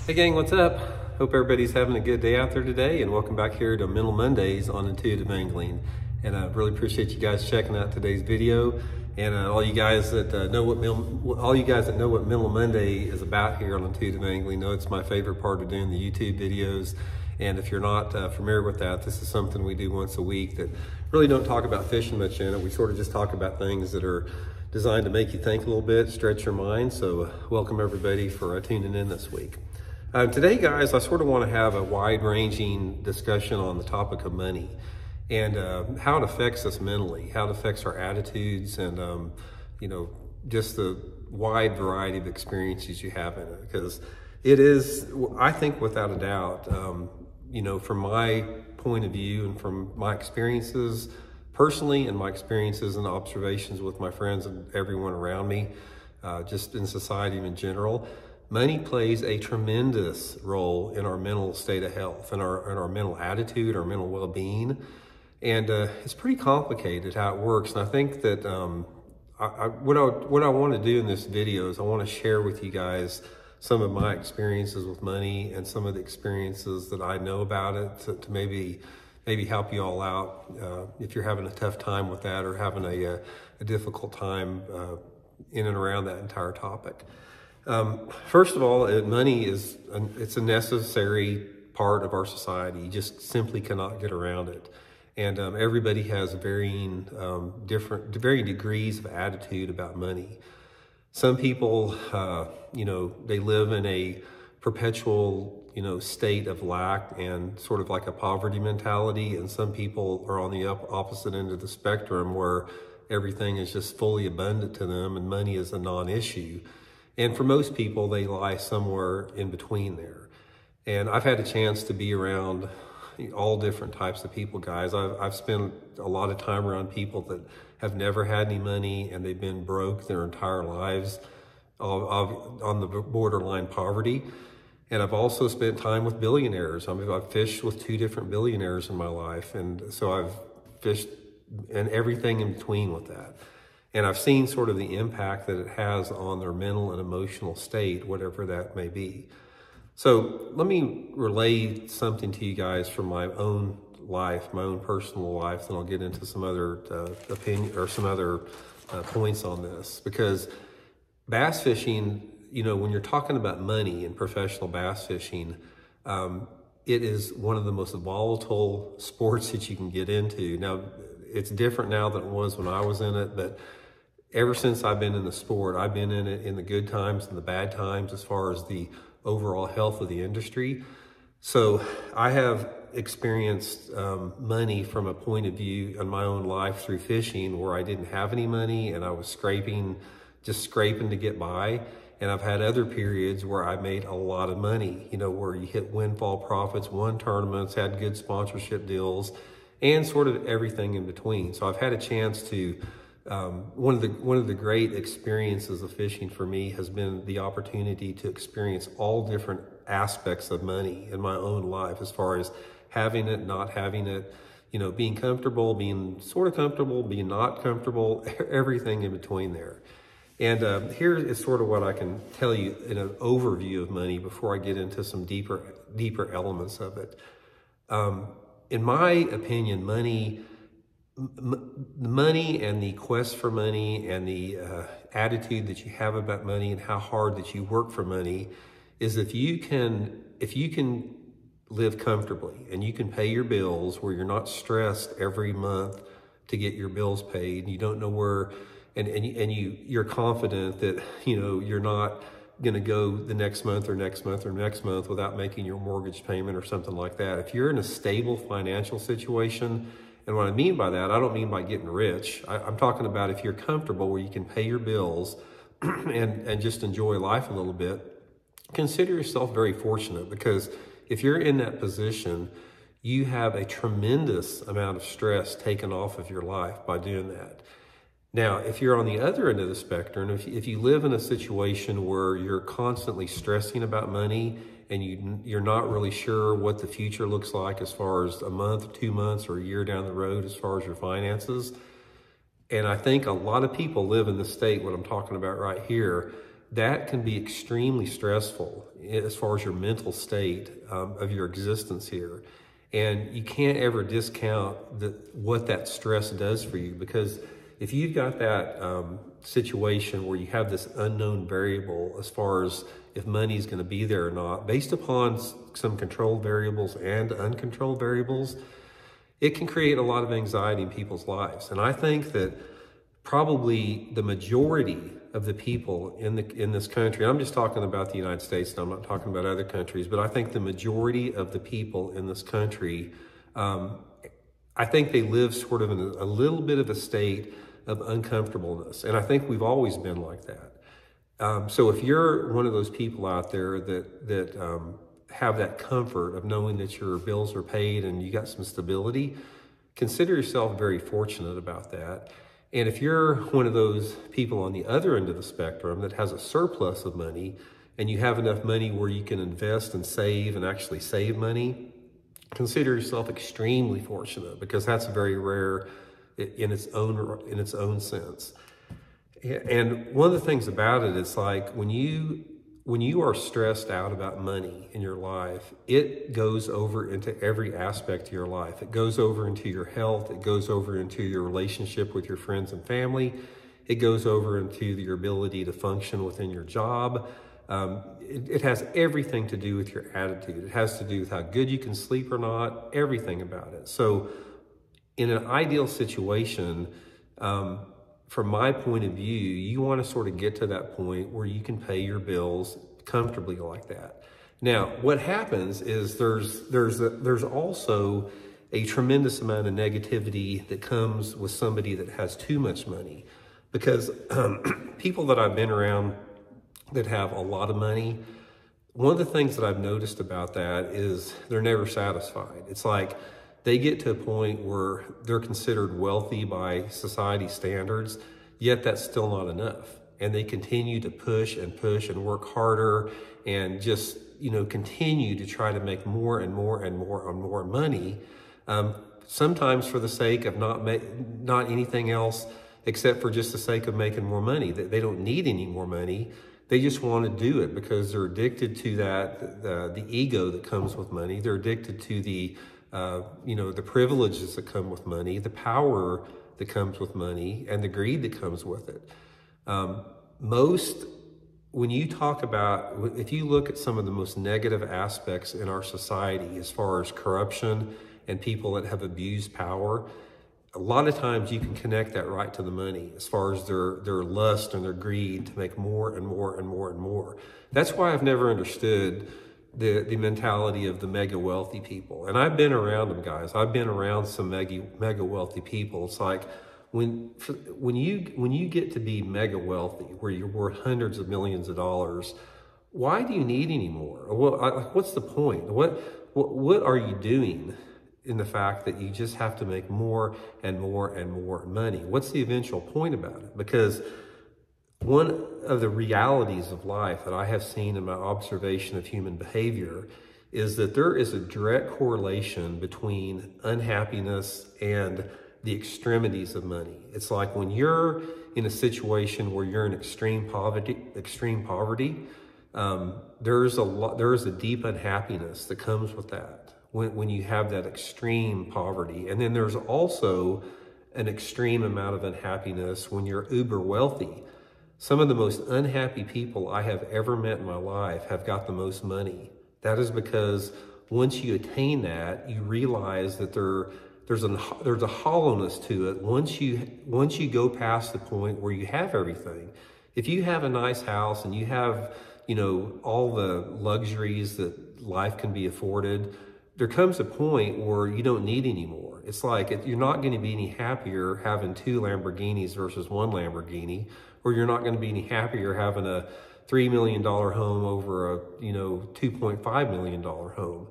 Hey gang, what's up? Hope everybody's having a good day out there today, and welcome back here to Mental Mondays on Intuitive Angling. And I really appreciate you guys checking out today's video. And all you guys that know what Mental Monday is about here on Intuitive Angling know it's my favorite part of doing the YouTube videos. And if you're not familiar with that, this is something we do once a week that really don't talk about fishing much in it. We sort of just talk about things that are designed to make you think a little bit, stretch your mind. So welcome everybody for tuning in this week. Today, guys, I sort of want to have a wide-ranging discussion on the topic of money and how it affects us mentally, how it affects our attitudes, and just the wide variety of experiences you have in it. Because it is, I think, without a doubt, from my point of view and from my experiences personally, and my experiences and observations with my friends and everyone around me, just in society in general. Money plays a tremendous role in our mental state of health, and our mental attitude, our mental well-being. And it's pretty complicated how it works. And I think that what I want to do in this video is I want to share with you guys some of my experiences with money and some of the experiences that I know about it to maybe help you all out if you're having a tough time with that or having a difficult time in and around that entire topic. First of all, money it's a necessary part of our society. You just simply cannot get around it. And everybody has varying degrees of attitude about money. Some people, they live in a perpetual, state of lack and sort of like a poverty mentality. And some people are on the opposite end of the spectrum where everything is just fully abundant to them and money is a non-issue. And for most people, they lie somewhere in between there. And I've had a chance to be around all different types of people, guys. I've spent a lot of time around people that have never had any money and they've been broke their entire lives on the borderline poverty. And I've also spent time with billionaires. I mean, I've fished with 2 different billionaires in my life. And so I've fished and everything in between with that. And I've seen sort of the impact that it has on their mental and emotional state, whatever that may be. So let me relay something to you guys from my own life, my own personal life, then I'll get into some other opinion or some other points on this. Because bass fishing, when you're talking about money in professional bass fishing, it is one of the most volatile sports that you can get into. Now, it's different now than it was when I was in it, but ever since I've been in the sport, I've been in it in the good times and the bad times as far as the overall health of the industry. So I have experienced money from a point of view in my own life through fishing where I didn't have any money and I was just scraping to get by. And I've had other periods where I made a lot of money, where you hit windfall profits, won tournaments, had good sponsorship deals, and sort of everything in between. So I've had a chance to one of the great experiences of fishing for me has been the opportunity to experience all different aspects of money in my own life, as far as having it, not having it, being comfortable, being sort of comfortable, being not comfortable, everything in between there. And here is sort of what I can tell you in an overview of money before I get into some deeper elements of it. In my opinion, money and the quest for money and the attitude that you have about money and how hard that you work for money is if you can live comfortably and you can pay your bills where you're not stressed every month to get your bills paid, and you don't know where, and you're confident that you're not going to go the next month or next month or next month without making your mortgage payment or something like that. If you're in a stable financial situation, and what I mean by that, I don't mean by getting rich. I'm talking about if you're comfortable where you can pay your bills and just enjoy life a little bit, consider yourself very fortunate, because if you're in that position, you have a tremendous amount of stress taken off of your life by doing that. Now, if you're on the other end of the spectrum, if you live in a situation where you're constantly stressing about money and you're not really sure what the future looks like as far as a month, 2 months, or a year down the road as far as your finances, and I think a lot of people live in the state, what I'm talking about right here, that can be extremely stressful as far as your mental state of your existence here. And you can't ever discount what that stress does for you, because if you've got that situation where you have this unknown variable as far as if money is going to be there or not, based upon some controlled variables and uncontrolled variables, it can create a lot of anxiety in people's lives. And I think that probably the majority of the people in this country, I'm just talking about the United States, and I'm not talking about other countries, but I think the majority of the people in this country, I think they live sort of in a little bit of a state of uncomfortableness. And I think we've always been like that. So if you're one of those people out there that have that comfort of knowing that your bills are paid and you got some stability, consider yourself very fortunate about that. And if you're one of those people on the other end of the spectrum that has a surplus of money and you have enough money where you can invest and save and actually save money, consider yourself extremely fortunate, because that's very rare in its own sense. And one of the things about it is, like, when you are stressed out about money in your life, it goes over into every aspect of your life. It goes over into your health. It goes over into your relationship with your friends and family. It goes over into your ability to function within your job. It has everything to do with your attitude. It has to do with how good you can sleep or not, everything about it. So in an ideal situation, from my point of view, you want to sort of get to that point where you can pay your bills comfortably like that. Now, what happens is there's also a tremendous amount of negativity that comes with somebody that has too much money, because people that I've been around that have a lot of money, one of the things that I've noticed about that is they're never satisfied. It's like they get to a point where they're considered wealthy by society standards, yet that's still not enough. And they continue to push and work harder and just, continue to try to make more and more and more and more money, sometimes for the sake of not anything else except for just the sake of making more money. They don't need any more money. They just want to do it because they're addicted to the ego that comes with money. They're addicted to the privileges that come with money, the power that comes with money, and the greed that comes with it. If you look at some of the most negative aspects in our society as far as corruption and people that have abused power, a lot of times you can connect that right to the money as far as their lust and their greed to make more and more and more and more. That's why I've never understood the mentality of the mega wealthy people. And I've been around them, guys. I've been around some mega wealthy people. It's like when you get to be mega wealthy, where you're worth hundreds of millions of dollars, why do you need any more? What's the point? What are you doing in the fact that you just have to make more and more and more money? What's the eventual point about it? Because one of the realities of life that I have seen in my observation of human behavior is that there is a direct correlation between unhappiness and the extremities of money. It's like when you're in a situation where you're in extreme poverty, there is a deep unhappiness that comes with that when you have that extreme poverty. And then there's also an extreme amount of unhappiness when you're uber wealthy. Some of the most unhappy people I have ever met in my life have got the most money. That is because once you attain that, you realize that there's a hollowness to it. Once you go past the point where you have everything, if you have a nice house and you have, all the luxuries that life can be afforded, there comes a point where you don't need any more. It's like you're not going to be any happier having 2 Lamborghinis versus 1 Lamborghini, or you're not going to be any happier having a $3 million home over a $2.5 million home.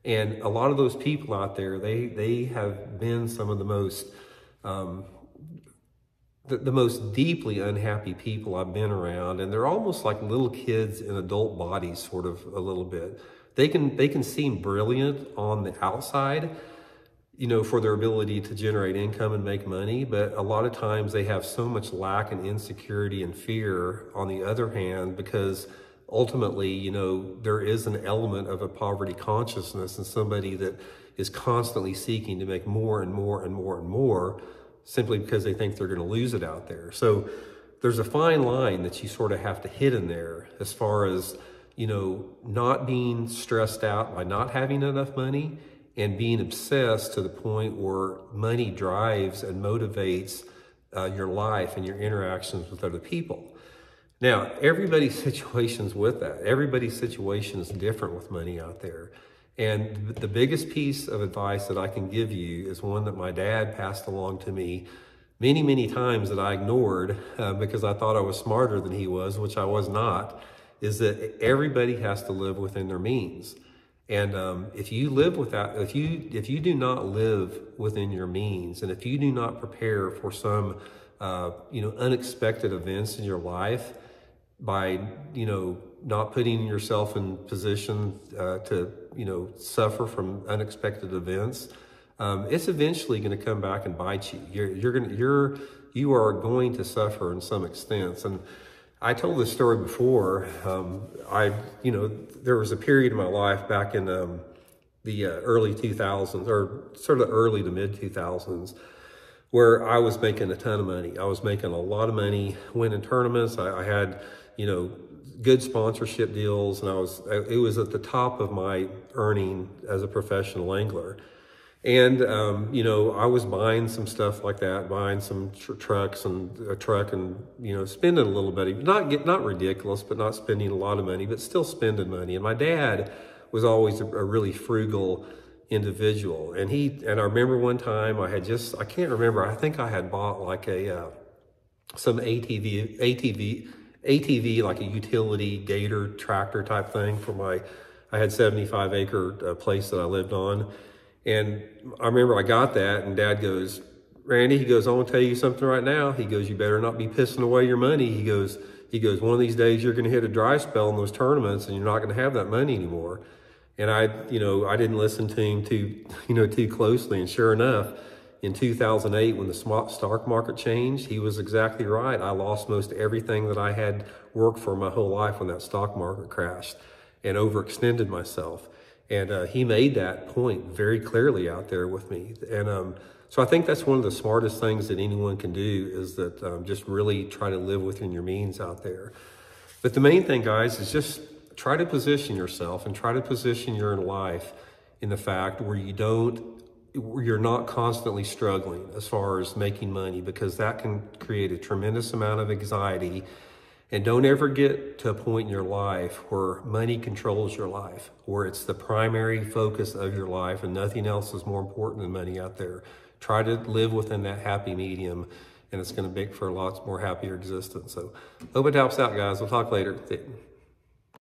And a lot of those people out there, they have been some of the most the most deeply unhappy people I've been around, and they're almost like little kids in adult bodies, sort of a little bit. They can seem brilliant on the outside, for their ability to generate income and make money. But a lot of times they have so much lack and insecurity and fear on the other hand, because ultimately, there is an element of a poverty consciousness and somebody that is constantly seeking to make more and more and more and more, simply because they think they're going to lose it out there. So there's a fine line that you sort of have to hit in there as far as, not being stressed out by not having enough money and being obsessed to the point where money drives and motivates your life and your interactions with other people. Now, everybody's situation's with that. Everybody's situation is different with money out there. And the biggest piece of advice that I can give you is one that my dad passed along to me many, many times that I ignored because I thought I was smarter than he was, which I was not, is that everybody has to live within their means. And if you live without, if you do not live within your means, and if you do not prepare for some, unexpected events in your life by, not putting yourself in position to, suffer from unexpected events, it's eventually going to come back and bite you. You are going to suffer in some extent. And I told this story before. There was a period in my life back in the early 2000s, or sort of early to mid 2000s, where I was making a ton of money. I was making a lot of money, winning tournaments. I had, good sponsorship deals, and it was at the top of my earning as a professional angler. And, I was buying some stuff like that, buying some trucks and a truck and, spending a little bit, not ridiculous, but not spending a lot of money, but still spending money. And my dad was always a really frugal individual. And I remember one time I can't remember, I think I had bought like some ATV, like a utility gator tractor type thing I had 75 acre place that I lived on. And I remember I got that, and Dad goes, Randy, he goes, I want to tell you something right now. He goes, you better not be pissing away your money. He goes, one of these days you're going to hit a dry spell in those tournaments and you're not going to have that money anymore. And I didn't listen to him too closely. And sure enough, in 2008, when the stock market changed, he was exactly right. I lost most everything that I had worked for my whole life when that stock market crashed, and overextended myself. And he made that point very clearly out there with me. And so I think that's one of the smartest things that anyone can do, is that just really try to live within your means out there. But the main thing, guys, is just try to position yourself and try to position your life in the fact where you're not constantly struggling as far as making money, because that can create a tremendous amount of anxiety. And don't ever get to a point in your life where money controls your life, where it's the primary focus of your life and nothing else is more important than money out there. Try to live within that happy medium, and it's going to make for a lot more happier existence. So hope it helps out, guys. We'll talk later.